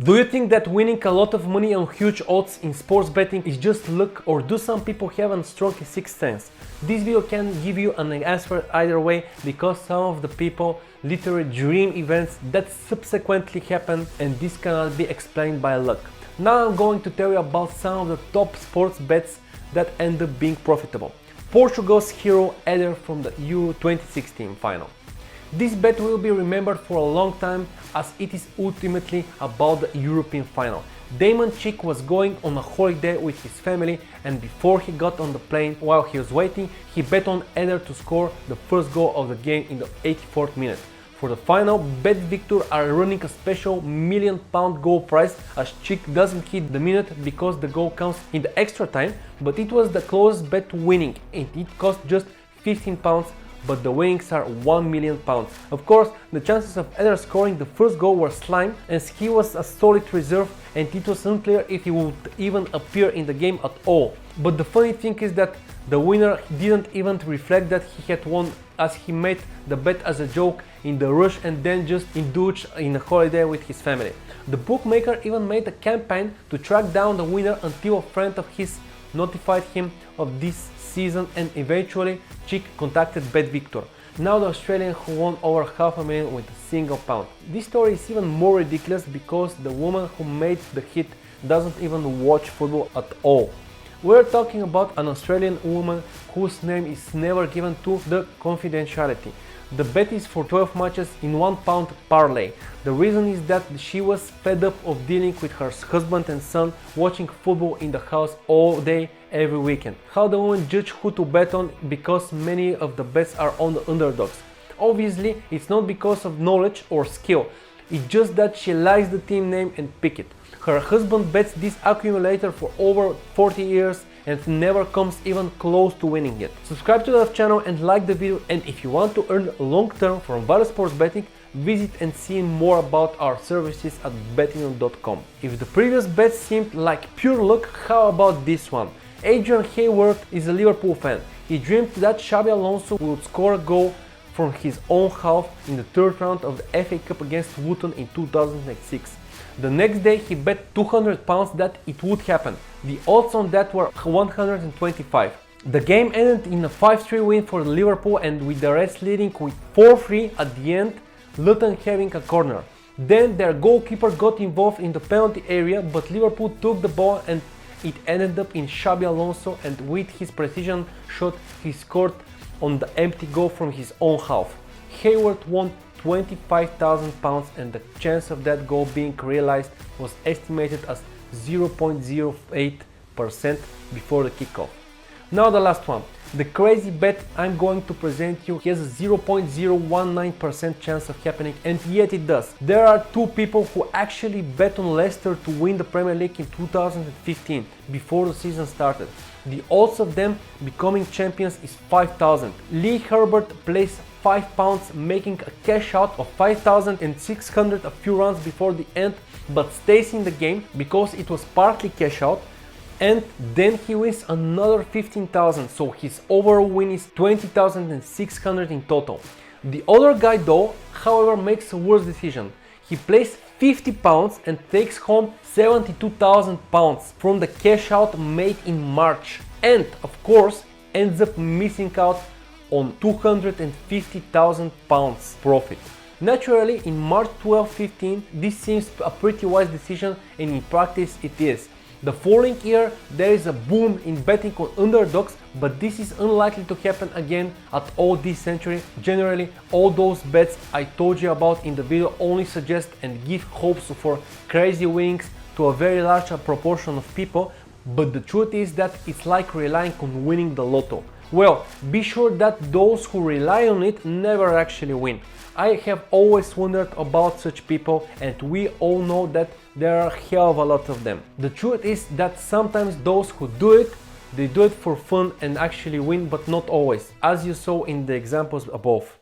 Do you think that winning a lot of money on huge odds in sports betting is just luck, or do some people have a strong sixth sense? This video can give you an answer either way, because some of the people literally dream events that subsequently happen, and this cannot be explained by luck. Now I'm going to tell you about some of the top sports bets that end up being profitable. Portugal's hero Eder from the Euro 2016 final. This bet will be remembered for a long time, as it is ultimately about the European final. Damon Chick was going on a holiday with his family, and before he got on the plane, while he was waiting, he bet on Eder to score the first goal of the game in the 84th minute. For the final, Bet Victor are running a special £1 million goal prize, as Chick doesn't hit the minute because the goal comes in the extra time, but it was the closest bet to winning, and it cost just £15, but the winnings are £1 million. Of course, the chances of Eder scoring the first goal were slim, as he was a solid reserve and it was unclear if he would even appear in the game at all. But the funny thing is that the winner didn't even reflect that he had won, as he made the bet as a joke in the rush and then just indulged in a holiday with his family. The bookmaker even made a campaign to track down the winner until a friend of his notified him of this season, and eventually Chick contacted Bet Victor, now the Australian who won over $500,000 with a single pound. This story is even more ridiculous because the woman who made the hit doesn't even watch football at all. We're talking about an Australian woman whose name is never given to the confidentiality. The bet is for 12 matches in £1 parlay. The reason is that she was fed up of dealing with her husband and son watching football in the house all day, every weekend. How the woman judge who to bet on, because many of the bets are on the underdogs. Obviously, it's not because of knowledge or skill, it's just that she likes the team name and pick it. Her husband bets this accumulator for over 40 years and never comes even close to winning it. Subscribe to the channel and like the video, and if you want to earn long term from various sports betting, visit and see more about our services at betting.com. If the previous bet seemed like pure luck, how about this one? Adrian Hayward is a Liverpool fan. He dreamed that Xabi Alonso would score a goal from his own half in the third round of the FA Cup against Luton in 2006. The next day he bet £200 that it would happen. The odds on that were 125. The game ended in a 5-3 win for Liverpool, and with the Reds leading with 4-3 at the end, Luton having a corner. Then their goalkeeper got involved in the penalty area, but Liverpool took the ball and it ended up in Xabi Alonso, and with his precision shot he scored on the empty goal from his own half. Hayward won £25,000, and the chance of that goal being realized was estimated as 0.08% before the kickoff. Now the last one. The crazy bet I'm going to present you has a 0.019% chance of happening, and yet it does. There are two people who actually bet on Leicester to win the Premier League in 2015, before the season started. The odds of them becoming champions is 5,000. Lee Herbert placed £5, making a cash out of 5,600 a few rounds before the end, but stays in the game because it was partly cash out, and then he wins another 15,000, so his overall win is 20,600 in total. The other guy though, however, makes a worse decision. He plays £50 and takes home £72,000 from the cash out made in March, and of course ends up missing out on £250,000 profit. Naturally, in March 2015, this seems a pretty wise decision, and in practice it is. The following year there is a boom in betting on underdogs, but this is unlikely to happen again at all this century. Generally, all those bets I told you about in the video only suggest and give hopes for crazy winnings to a very large proportion of people, but the truth is that it's like relying on winning the lotto. Well, be sure that those who rely on it never actually win. I have always wondered about such people, and we all know that there are a hell of a lot of them. The truth is that sometimes those who do it, they do it for fun and actually win, but not always, as you saw in the examples above.